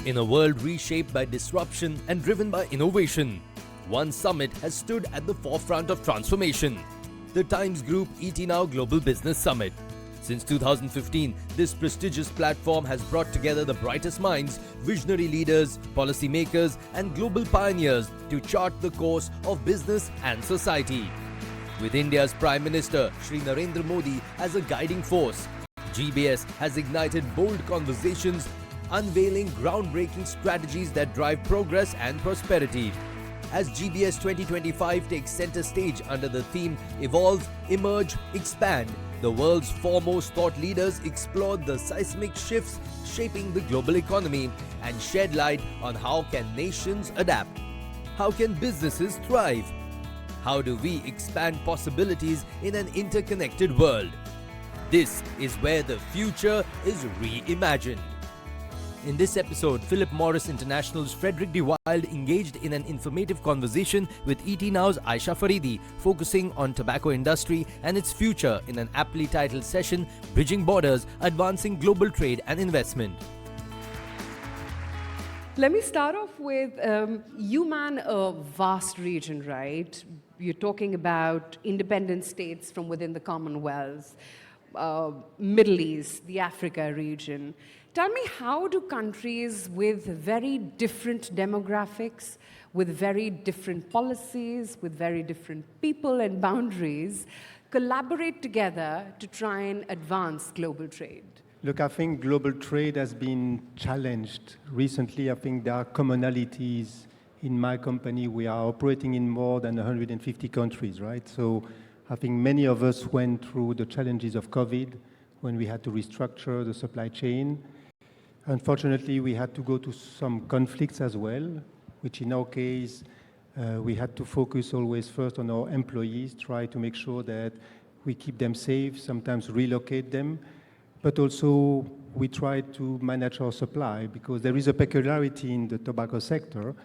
In a world reshaped by disruption and driven by innovation, one summit has stood at the forefront of transformation: the Times Group ETNOW Global Business Summit. Since 2015, this prestigious platform has brought together the brightest minds, visionary leaders, policymakers, and global pioneers to chart the course of business and society. With India's Prime Minister Shri Narendra Modi as a guiding force, GBS has ignited bold conversations, unveiling groundbreaking strategies that drive progress and prosperity. As GBS 2025 takes center stage under the theme Evolve, Emerge, Expand, the world's foremost thought leaders explored the seismic shifts shaping the global economy and shed light on how can nations adapt. How can businesses thrive? How do we expand possibilities in an interconnected world? This is where the future is reimagined. In this episode, Philip Morris International's Frederick De Wilde engaged in an informative conversation with ETNOW's Aisha Faridi, focusing on tobacco industry and its future in an aptly titled session, Bridging Borders, Advancing Global Trade and Investment. Let me start off with, you man a vast region, right? You're talking about independent states from within the Commonwealth, Middle East, the Africa region. Tell me, how do countries with very different demographics, with very different policies, with very different people and boundaries, collaborate together to try and advance global trade? Look, I think global trade has been challenged recently. I think there are commonalities. In my company, we are operating in more than 150 countries, right? So I think many of us went through the challenges of COVID when we had to restructure the supply chain. Unfortunately, we had to go to some conflicts as well, which in our case, we had to focus always first on our employees, try to make sure that we keep them safe, sometimes relocate them, but also we try to manage our supply, because there is a peculiarity in the tobacco sector.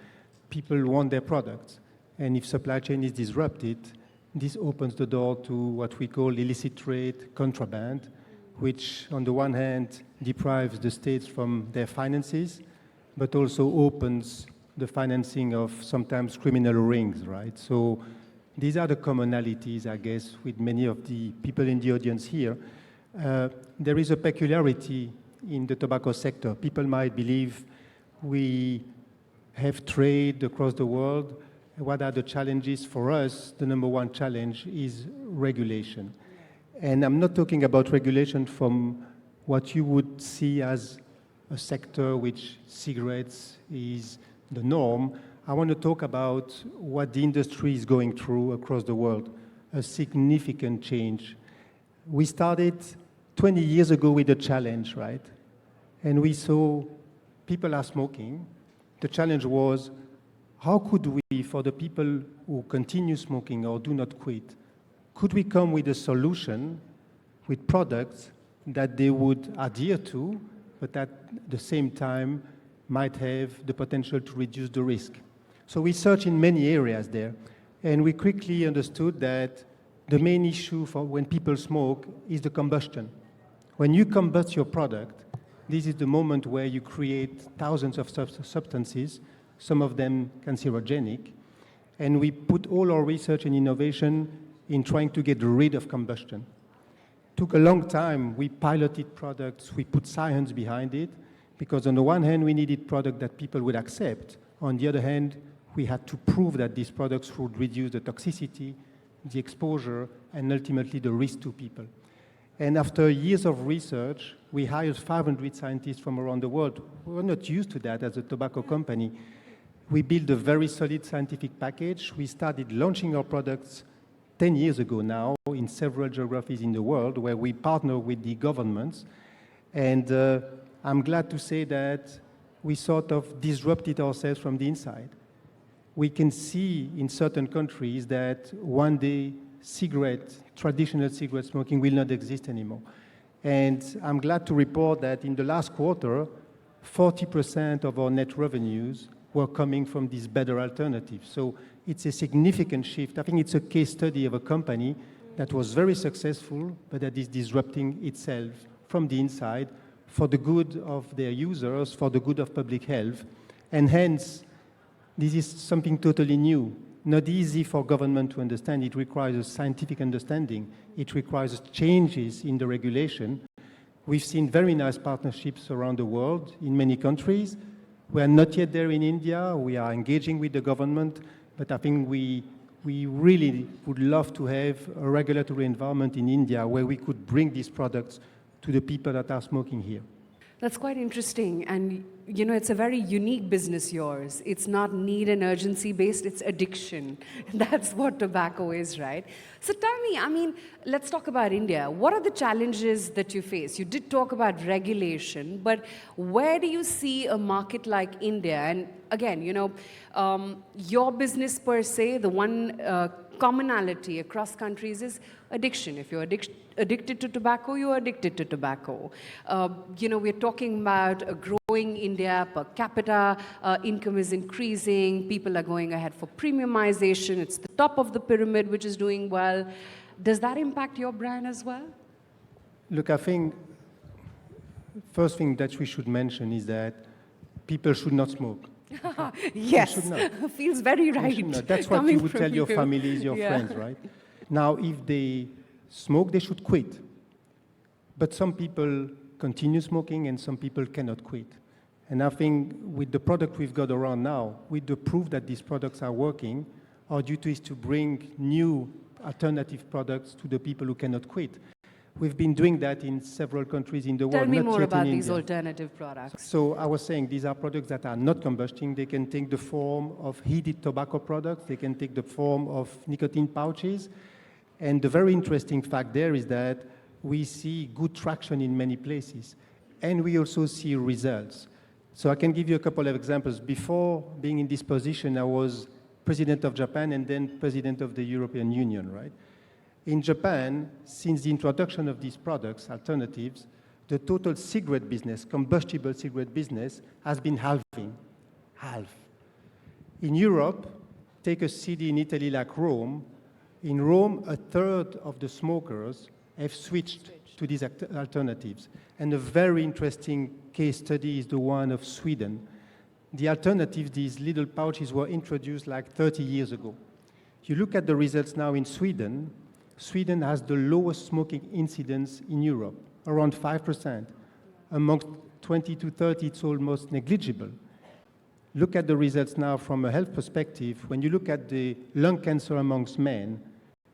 People want their products, and if supply chain is disrupted, this opens the door to what we call illicit trade, contraband, which on the one hand deprives the states from their finances, but also opens the financing of sometimes criminal rings, right? So these are the commonalities, I guess, with many of the people in the audience here. There is a peculiarity in the tobacco sector. People might believe we have trade across the world. What are the challenges for us? The number one challenge is regulation. And I'm not talking about regulation from what you would see as a sector which cigarettes is the norm. I want to talk about what the industry is going through across the world, a significant change. We started 20 years ago with a challenge, right? And we saw people are smoking. The challenge was, how could we, for the people who continue smoking or do not quit, could we come with a solution with products that they would adhere to, but at the same time might have the potential to reduce the risk? So we searched in many areas there, and we quickly understood that the main issue for when people smoke is the combustion. When you combust your product, this is the moment where you create thousands of substances, some of them cancerogenic, and we put all our research and innovation in trying to get rid of combustion. Took a long time. We piloted products, we put science behind it, because on the one hand, we needed product that people would accept. On the other hand, we had to prove that these products would reduce the toxicity, the exposure, and ultimately the risk to people. And after years of research, we hired 500 scientists from around the world. We were not used to that as a tobacco company. We built a very solid scientific package. We started launching our products 10 years ago now in several geographies in the world where we partner with the governments. And I'm glad to say that we sort of disrupted ourselves from the inside. We can see in certain countries that one day traditional cigarette smoking will not exist anymore. And I'm glad to report that in the last quarter, 40% of our net revenues were coming from these better alternatives. So it's a significant shift. I think it's a case study of a company that was very successful, but that is disrupting itself from the inside for the good of their users, for the good of public health. And hence, this is something totally new. Not easy for government to understand. It requires a scientific understanding. It requires changes in the regulation. We've seen very nice partnerships around the world in many countries. We are not yet there in India. We are engaging with the government, but I think we really would love to have a regulatory environment in India where we could bring these products to the people that are smoking here. That's quite interesting. And, you know, it's a very unique business, yours. It's not need and urgency based, it's addiction. That's what tobacco is, right? So tell me, I mean, let's talk about India. What are the challenges that you face? You did talk about regulation, but where do you see a market like India? And again, you know, your business per se, the one commonality across countries is addiction. If you're addicted to tobacco, you're addicted to tobacco. You know, we're talking about a growing India, per capita income is increasing, people are going ahead for premiumization, it's the top of the pyramid which is doing well. Does that impact your brand as well? Look, I think first thing that we should mention is that people should not smoke. Yes, should not. Feels very right. That's what you would tell your you. families, your friends, right? Now, if they smoke, they should quit. But some people continue smoking and some people cannot quit. And I think with the product we've got around now, with the proof that these products are working, our duty is to bring new alternative products to the people who cannot quit. We've been doing that in several countries in the world. Tell me more about these India. alternative products. So I was saying these are products that are not combusting. They can take the form of heated tobacco products. They can take the form of nicotine pouches. And the very interesting fact there is that we see good traction in many places. And we also see results. So I can give you a couple of examples. Before being in this position, I was president of Japan and then president of the European Union, right? In Japan, since the introduction of these products, alternatives, the total cigarette business, combustible cigarette business, has been halving. Half. In Europe, take a city in Italy like Rome. In Rome, a third of the smokers have switched to these alternatives. And a very interesting case study is the one of Sweden. The alternatives, these little pouches, were introduced like 30 years ago. You look at the results now in Sweden. Sweden has the lowest smoking incidence in Europe, around 5%. Amongst 20 to 30, it's almost negligible. Look at the results now from a health perspective. When you look at the lung cancer amongst men,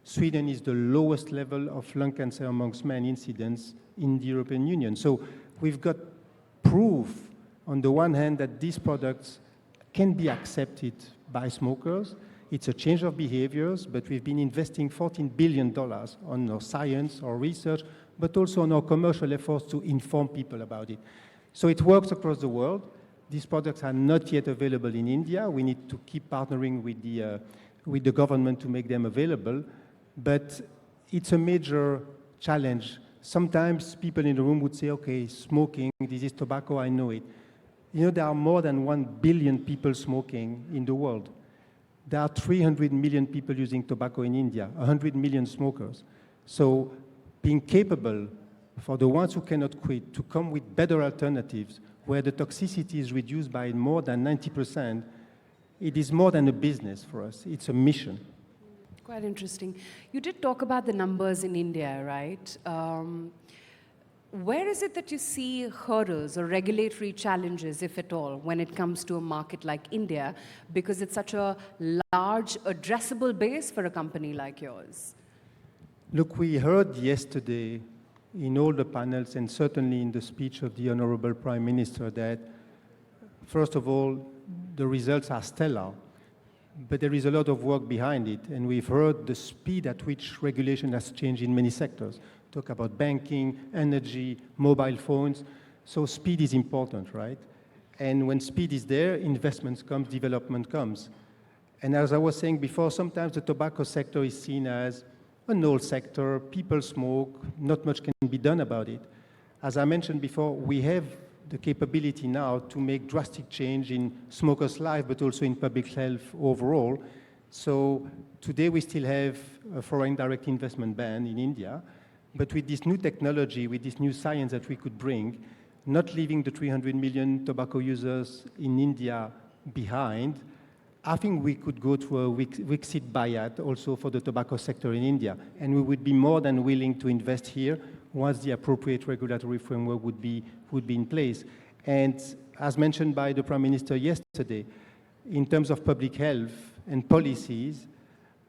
Sweden is the lowest level of lung cancer amongst men incidence in the European Union. So we've got proof, on the one hand, that these products can be accepted by smokers. It's a change of behaviors, but we've been investing $14 billion on our science, our research, but also on our commercial efforts to inform people about it. So it works across the world. These products are not yet available in India. We need to keep partnering with the government to make them available. But it's a major challenge. Sometimes people in the room would say, okay, smoking, this is tobacco, I know it. You know, there are more than 1 billion people smoking in the world. There are 300 million people using tobacco in India, 100 million smokers. So being capable for the ones who cannot quit to come with better alternatives where the toxicity is reduced by more than 90%, it is more than a business for us. It's a mission. Quite interesting. You did talk about the numbers in India, right? Where is it that you see hurdles or regulatory challenges, if at all, when it comes to a market like India, because it's such a large, addressable base for a company like yours? Look, we heard yesterday in all the panels and certainly in the speech of the Honorable Prime Minister that, first of all, the results are stellar, but there is a lot of work behind it, and we've heard the speed at which regulation has changed in many sectors. Talk about banking, energy, mobile phones. So speed is important, right? And when speed is there, investments comes, development comes. And as I was saying before, sometimes the tobacco sector is seen as an old sector, people smoke, not much can be done about it. As I mentioned before, we have the capability now to make drastic change in smokers' life, but also in public health overall. So today we still have a foreign direct investment ban in India, but with this new technology, with this new science that we could bring, not leaving the 300 million tobacco users in India behind, I think we could go through a Wixit buyout also for the tobacco sector in India. And we would be more than willing to invest here once the appropriate regulatory framework would be in place. And as mentioned by the Prime Minister yesterday, in terms of public health and policies,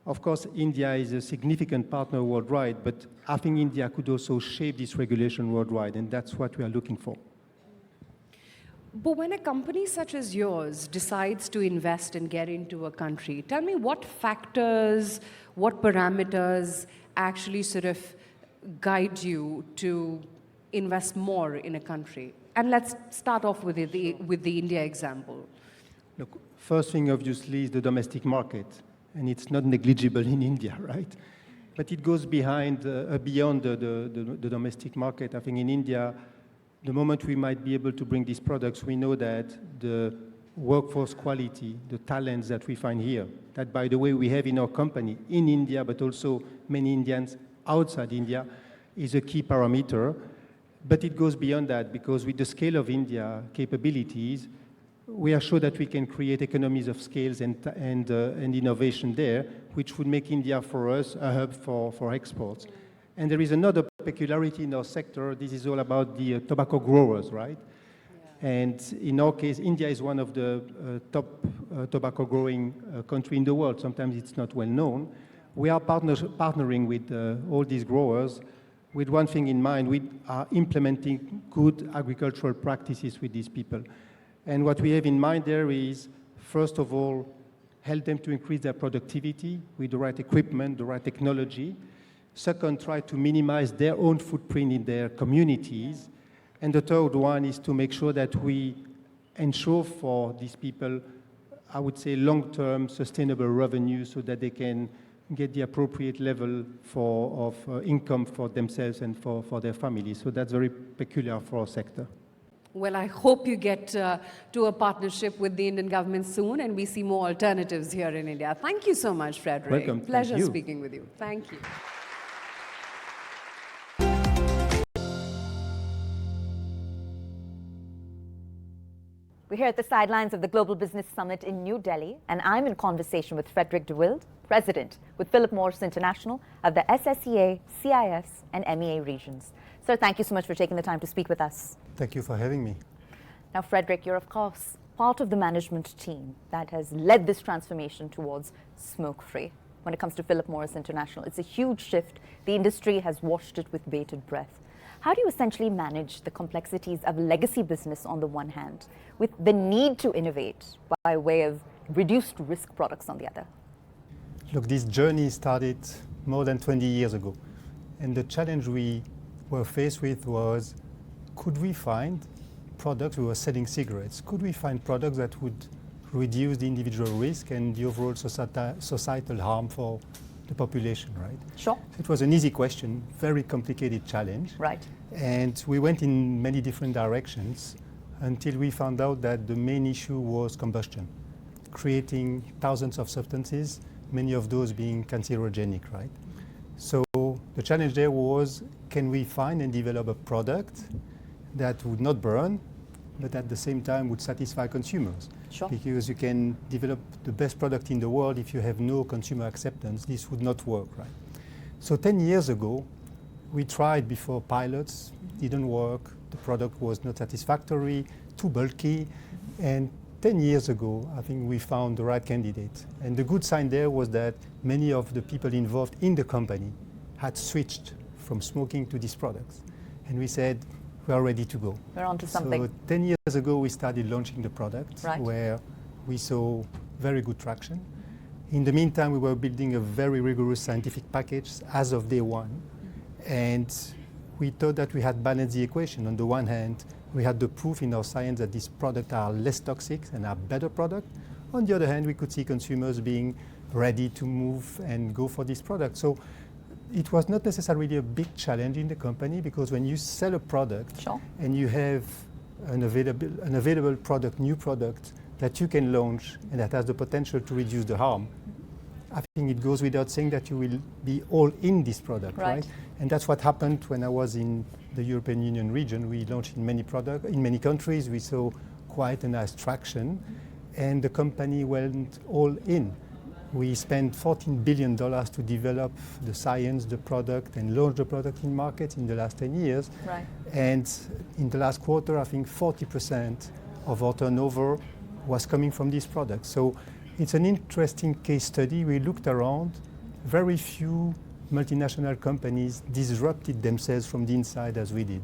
of course, India is a significant partner worldwide, but I think India could also shape this regulation worldwide, and that's what we are looking for. But when a company such as yours decides to invest and get into a country, tell me what factors, what parameters actually sort of guide you to invest more in a country? And let's start off with the India example. Look, first thing obviously is the domestic market, and it's not negligible in India, right? But it goes beyond the domestic market. I think in India, the moment we might be able to bring these products, we know that the workforce quality, the talents that we find here, that by the way we have in our company in India, but also many Indians outside India, is a key parameter. But it goes beyond that, because with the scale of India capabilities, we are sure that we can create economies of scales and innovation there, which would make India for us a hub for exports. And there is another peculiarity in our sector. This is all about the tobacco growers, right? Yeah. And in our case, India is one of the top tobacco growing country in the world. Sometimes it's not well known. We are partnering with all these growers with one thing in mind. We are implementing good agricultural practices with these people. And what we have in mind there is, first of all, help them to increase their productivity with the right equipment, the right technology. Second, try to minimize their own footprint in their communities. And the third one is to make sure that we ensure for these people, I would say, long-term sustainable revenue so that they can get the appropriate level of income for themselves and for their families. So that's very peculiar for our sector. Well, I hope you get to a partnership with the Indian government soon and we see more alternatives here in India. Thank you so much, Frederick. Welcome. Pleasure speaking with you. Thank you. We're here at the sidelines of the Global Business Summit in New Delhi, and I'm in conversation with Frederick de Wilde, President with Philip Morris International of the SSEA, CIS, and MEA regions. Sir, thank you so much for taking the time to speak with us. Thank you for having me. Now, Frederick, you're of course part of the management team that has led this transformation towards smoke-free. When it comes to Philip Morris International, it's a huge shift. The industry has washed it with bated breath. How do you essentially manage the complexities of legacy business on the one hand, with the need to innovate by way of reduced risk products on the other? Look, this journey started more than 20 years ago. And the challenge we were faced with was, could we find products, we were selling cigarettes, could we find products that would reduce the individual risk and the overall societal harm for the population, right? Sure. It was an easy question, very complicated challenge. Right. And we went in many different directions until we found out that the main issue was combustion, creating thousands of substances, many of those being cancerogenic, right? So the challenge there was, can we find and develop a product that would not burn, but at the same time would satisfy consumers? Sure. Because you can develop the best product in the world if you have no consumer acceptance, this would not work, right? So 10 years ago, we tried before pilots, didn't work, the product was not satisfactory, too bulky, and 10 years ago, I think we found the right candidate. And the good sign there was that many of the people involved in the company had switched from smoking to these products. And we said, we are ready to go. We're on to something. So 10 years ago, we started launching the product, right, where we saw very good traction. In the meantime, we were building a very rigorous scientific package as of day one. And we thought that we had balanced the equation. On the one hand, we had the proof in our science that these products are less toxic and are better products. On the other hand, we could see consumers being ready to move and go for this product. So it was not necessarily a big challenge in the company, because when you sell a product, sure, and you have an available product, new product that you can launch and that has the potential to reduce the harm, I think it goes without saying that you will be all in this product, right? And that's what happened when I was in the European Union region. We launched in many countries. We saw quite a nice traction, and the company went all in. We spent $14 billion to develop the science, the product, and launch the product in market in the last 10 years. Right. And in the last quarter, I think 40% of our turnover was coming from this product. So it's an interesting case study. We looked around, very few multinational companies disrupted themselves from the inside as we did.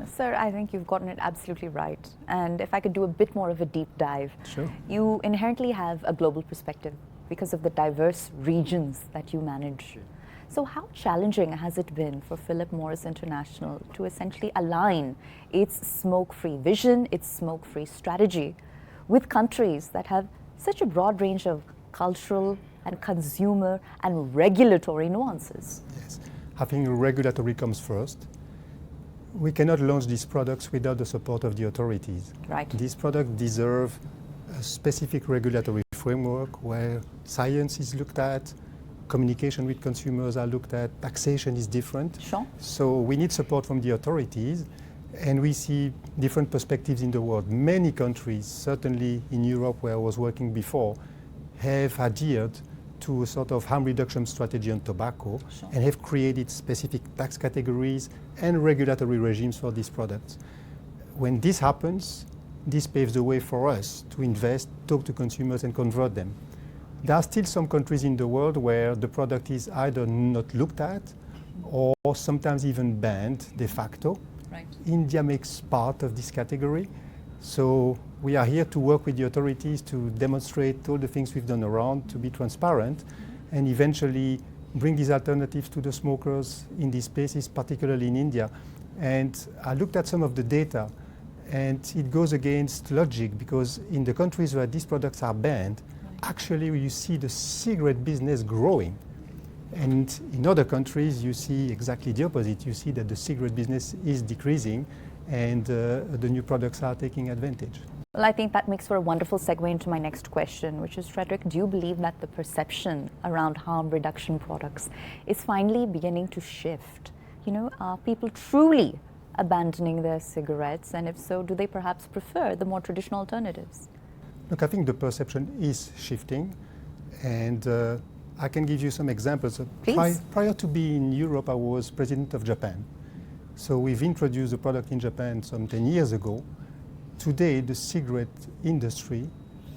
Sir, I think you've gotten it absolutely right. And if I could do a bit more of a deep dive. Sure. You inherently have a global perspective because of the diverse regions that you manage. So how challenging has it been for Philip Morris International to essentially align its smoke-free vision, its smoke-free strategy with countries that have such a broad range of cultural and consumer and regulatory nuances? Yes, I think regulatory comes first. We cannot launch these products without the support of the authorities. Right. These products deserve a specific regulatory framework where science is looked at, communication with consumers are looked at, taxation is different. Sure. So we need support from the authorities, and we see different perspectives in the world. Many countries, certainly in Europe where I was working before, have adhered to a sort of harm reduction strategy on tobacco. Sure. And have created specific tax categories and regulatory regimes for these products. When this happens, this paves the way for us to invest, talk to consumers, and convert them. There are still some countries in the world where the product is either not looked at or sometimes even banned de facto. Right. India makes part of this category. So we are here to work with the authorities to demonstrate all the things we've done around, to be transparent, and eventually bring these alternatives to the smokers in these spaces, particularly in India. And I looked at some of the data, and it goes against logic, because in the countries where these products are banned, actually you see the cigarette business growing. And in other countries, you see exactly the opposite. You see that the cigarette business is decreasing, and the new products are taking advantage. Well, I think that makes for a wonderful segue into my next question, which is, Frederick, do you believe that the perception around harm reduction products is finally beginning to shift? You know, are people truly abandoning their cigarettes? And if so, do they perhaps prefer the more traditional alternatives? Look, I think the perception is shifting, and I can give you some examples. Please. Prior to being in Europe, I was president of Japan. So we've introduced a product in Japan some 10 years ago. Today, the cigarette industry,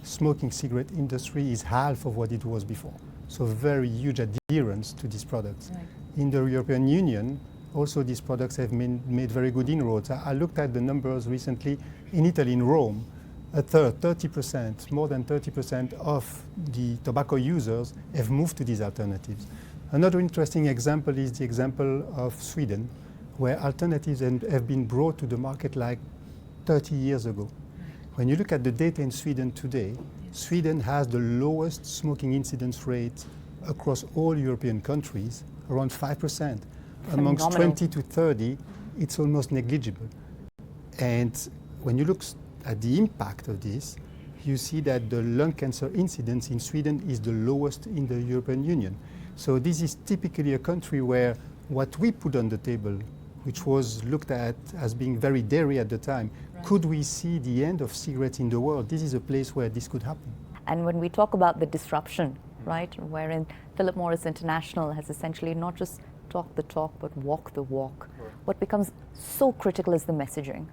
smoking cigarette industry, is half of what it was before. So very huge adherence to these products. Right. In the European Union, also these products have made very good inroads. I looked at the numbers recently. In Italy, in Rome, a third, 30%, more than 30% of the tobacco users have moved to these alternatives. Another interesting example is the example of Sweden, where alternatives have been brought to the market like 30 years ago. When you look at the data in Sweden today, Sweden has the lowest smoking incidence rate across all European countries, around 5%. Amongst Phenomenal. 20 to 30, it's almost negligible. And when you look at the impact of this, you see that the lung cancer incidence in Sweden is the lowest in the European Union. So this is typically a country where what we put on the table, which was looked at as being very dairy at the time, could we see the end of cigarettes in the world? This is a place where this could happen. And when we talk about the disruption, right, wherein Philip Morris International has essentially not just talked the talk, but walked the walk, what becomes so critical is the messaging.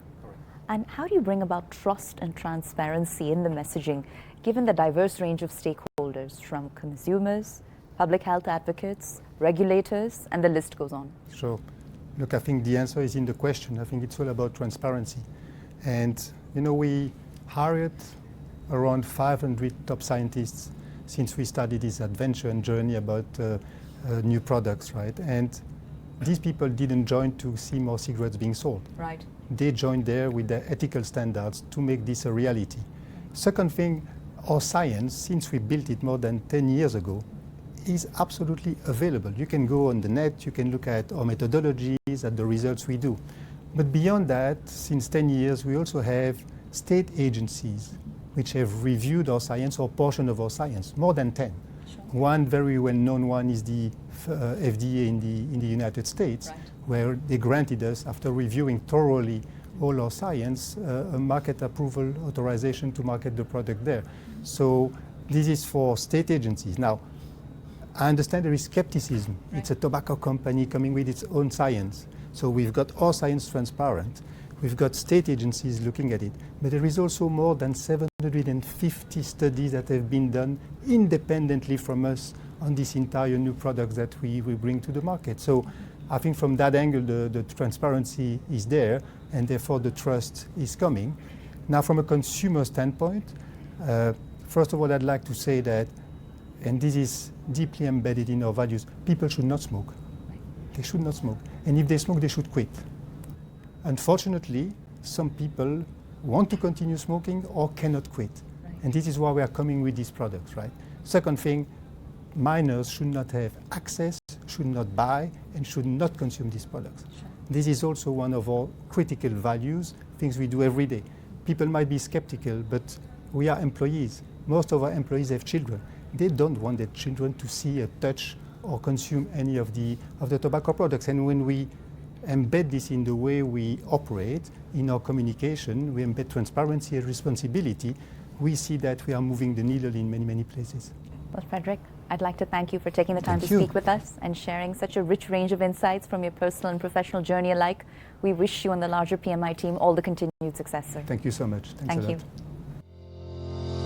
And how do you bring about trust and transparency in the messaging, given the diverse range of stakeholders, from consumers, public health advocates, regulators, and the list goes on? Sure. Look, I think the answer is in the question. I think it's all about transparency. And, you know, we hired around 500 top scientists since we started this adventure and journey about new products, right? And these people didn't join to see more cigarettes being sold. Right. They joined there with their ethical standards to make this a reality. Second thing, our science, since we built it more than 10 years ago, is absolutely available. You can go on the net, you can look at our methodologies, at the results we do. But beyond that, since 10 years, we also have state agencies which have reviewed our science or portion of our science, more than 10. Sure. One very well-known one is the FDA in the United States, Right. where they granted us, after reviewing thoroughly all our science, a market approval authorization to market the product there. So this is for state agencies. Now, I understand there is skepticism. Right. It's a tobacco company coming with its own science. So we've got our science transparent. We've got state agencies looking at it. But there is also more than 750 studies that have been done independently from us on this entire new product that we bring to the market. So I think from that angle, the transparency is there, and therefore the trust is coming. Now, from a consumer standpoint, first of all, I'd like to say that, and this is deeply embedded in our values, people should not smoke. They should not smoke. And if they smoke, they should quit. Unfortunately, some people want to continue smoking or cannot quit. Right. And this is why we are coming with these products, right? Second thing, minors should not have access, should not buy, and should not consume these products. Sure. This is also one of our critical values, things we do every day. People might be skeptical, but we are employees. Most of our employees have children. They don't want their children to see, touch, or consume any of the tobacco products. And when we embed this in the way we operate, in our communication, we embed transparency and responsibility, we see that we are moving the needle in many, many places. Well, Frederick, I'd like to thank you for taking the time Thank to you. speak with us and sharing such a rich range of insights from your personal and professional journey alike. We wish you and the larger PMI team all the continued success, sir. Thank you so much. Thanks Thank a lot. you.